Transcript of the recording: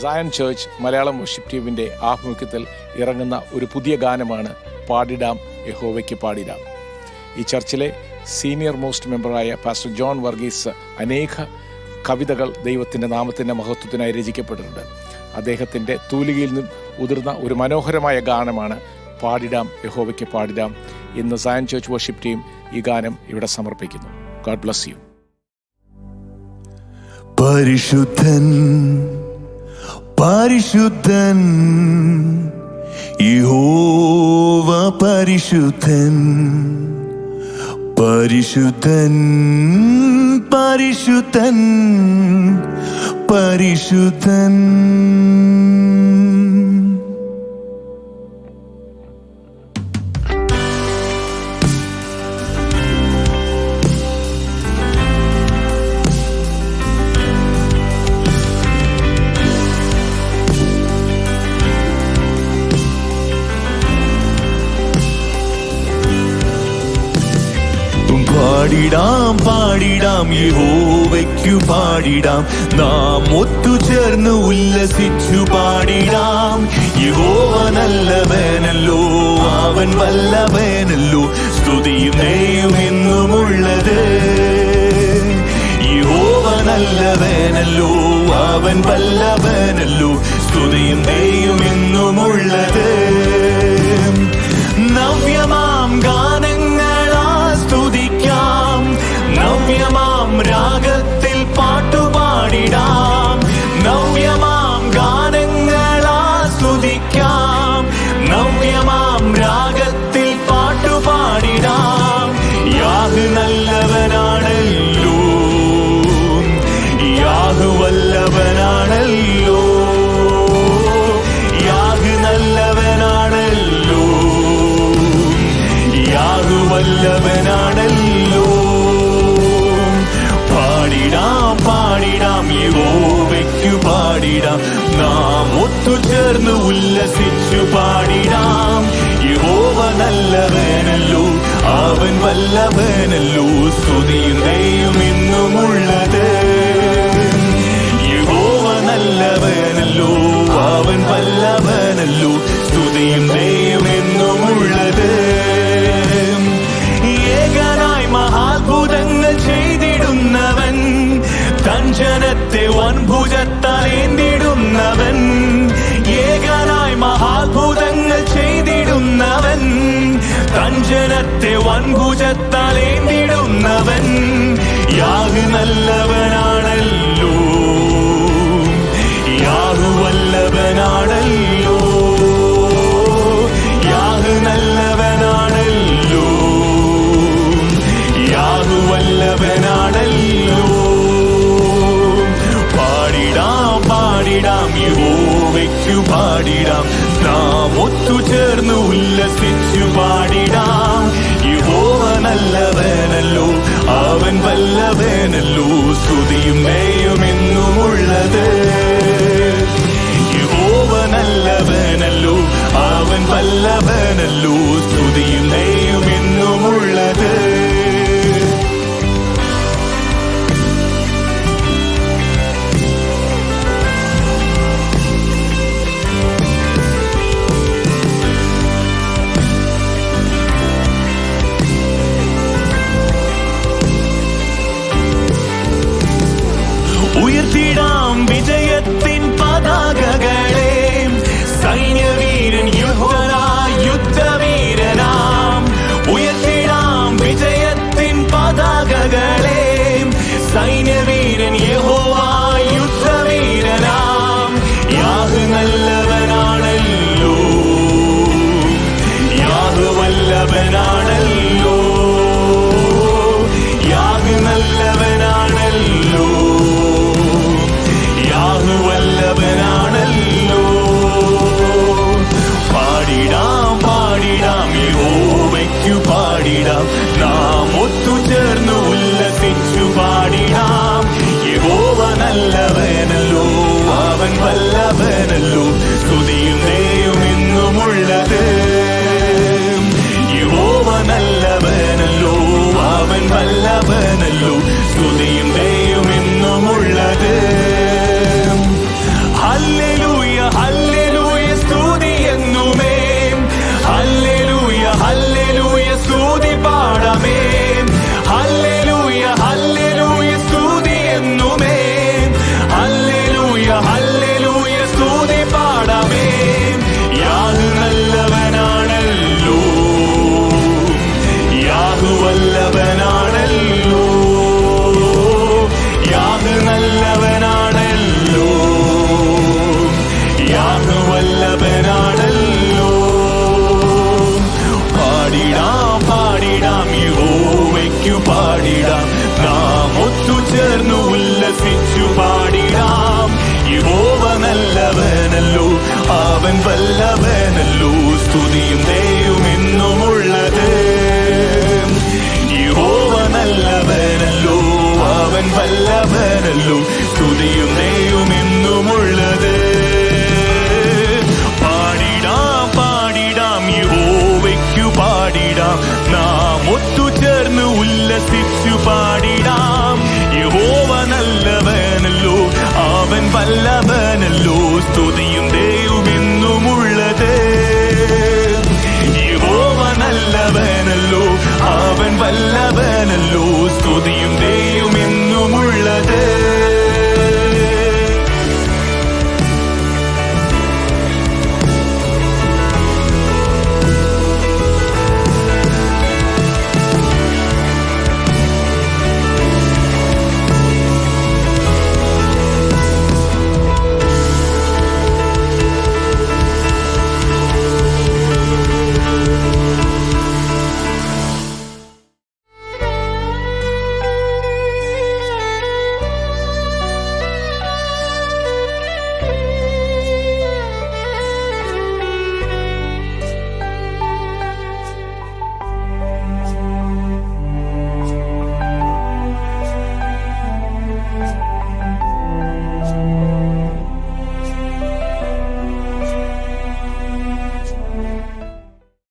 സയൻ church Malayalam worship ടീമിൻ്റെ ആഭിമുഖ്യത്തിൽ ഇറങ്ങുന്ന ഒരു പുതിയ ഗാനമാണ് പാടിടാം യഹോവയ്ക്ക് പാടിടാം. ഈ ചർച്ചിലെ സീനിയർ മോസ്റ്റ് മെമ്പറായ പാസ്റ്റർ ജോൺ വർഗീസ് അനേക കവിതകൾ ദൈവത്തിൻ്റെ നാമത്തിൻ്റെ മഹത്വത്തിനായി രചിക്കപ്പെട്ടിട്ടുണ്ട്. അദ്ദേഹത്തിൻ്റെ തൂലികയിൽ നിന്നും ഉതിർന്ന ഒരു മനോഹരമായ ഗാനമാണ് പാടിടാം യഹോവയ്ക്ക് പാടിടാം. ഇന്ന് സയൻ ചർച്ച് വർഷിപ്പ് ടീം ഈ ഗാനം ഇവിടെ സമർപ്പിക്കുന്നു. God bless you. പരിശുദ്ധൻ പരിശുദ്ധൻ യഹോവ പരിശുദ്ധൻ, പരിശുദ്ധൻ പരിശുദ്ധൻ പരിശുദ്ധൻ. പാടിടാം പാടിടാം യഹോവയ്ക്കു പാടിടാം, നാം ഒത്തുചേർന്ന് ഉല്ലസിച്ചു പാടിടാം. യഹോവ നല്ലവനല്ലോ, അവൻ വല്ലവനല്ലോ, സ്തുതിയും ദയയും എന്നുമുള്ളത്. യഹോവ നല്ലവനല്ലോ, അവൻ വല്ലവനല്ലോ, സ്തുതിയും ദയയും എന്നുമുള്ളത്. നവ്യമാം ഗാനങ്ങളാ സ്തുതിക്കാം, നവ്യമാം രാഗത്തിൽ പാട്ടുപാടിടാം. നവ്യമാം ഗാനങ്ങളാ സ്തുതിക്കാം, നവ്യമാം രാഗത്തിൽ പാട്ടുപാടിടാം. യാഹ് നല്ലവനാണല്ലോ, യാഹ് വല്ലവനാണല്ലോ, യാഹ് നല്ലവനാണല്ലോ, യാഹ് വല്ലവനാണല്ലോ. പാടിടാം പാടിടാം യഹോവയ്ക്കു പാടിടാം, നാം ഒത്തുചേർന്ന് ഉല്ലസിച്ചു പാടിടാം. യഹോവ നല്ലവനല്ലോ, അവൻ വല്ലവനല്ലോ, സ്തുതിയും ദയയും എന്നുമുള്ളത്. യഹോവ നല്ലവനല്ലോ, അവൻ വല്ലവനല്ലോ, സ്തുതിയും ദയയും എന്നുമുള്ളത്. ഏകനായി മഹാത്ഭുതങ്ങൾ ചെയ്തിടുന്നവൻ, തൻ ജനത്തെ വൻഭുജത്താൽ ഏന്തിടുന്നവൻ. ഏകനായി മഹാത്ഭുതങ്ങൾ ചെയ്തിടുന്നവൻ, തൻ ജനത്തെ വൻഭുജത്താൽ ഏന്തിടുന്നവൻ. യാഹ് നല്ലവനാണല്ലോ, യാഹ് വല്ലവനാണല്ലോ, യാഹ് നല്ലവനാണല്ലോ, യാഹ് വല്ലവനാണല്ലോ. പാടിടാം പാടിടാം യഹോവയ്ക്കു പാടിടാം, നാം ഒത്തുചേർന്ന് ഉല്ലസിച്ചു പാടിടാം. യഹോവ നല്ലവനല്ലോ, അവൻ വല്ലവനല്ലോ, സ്തുതിയും ദയയും എന്നുമുള്ളത്. യഹോവ നല്ലവനല്ലോ, അവൻ വല്ലവനല്ലോ, സ്തുതിയും ദയയും എന്നുമുള്ളത്. അവൻ വല്ലവനല്ലോ സ്തുതിയും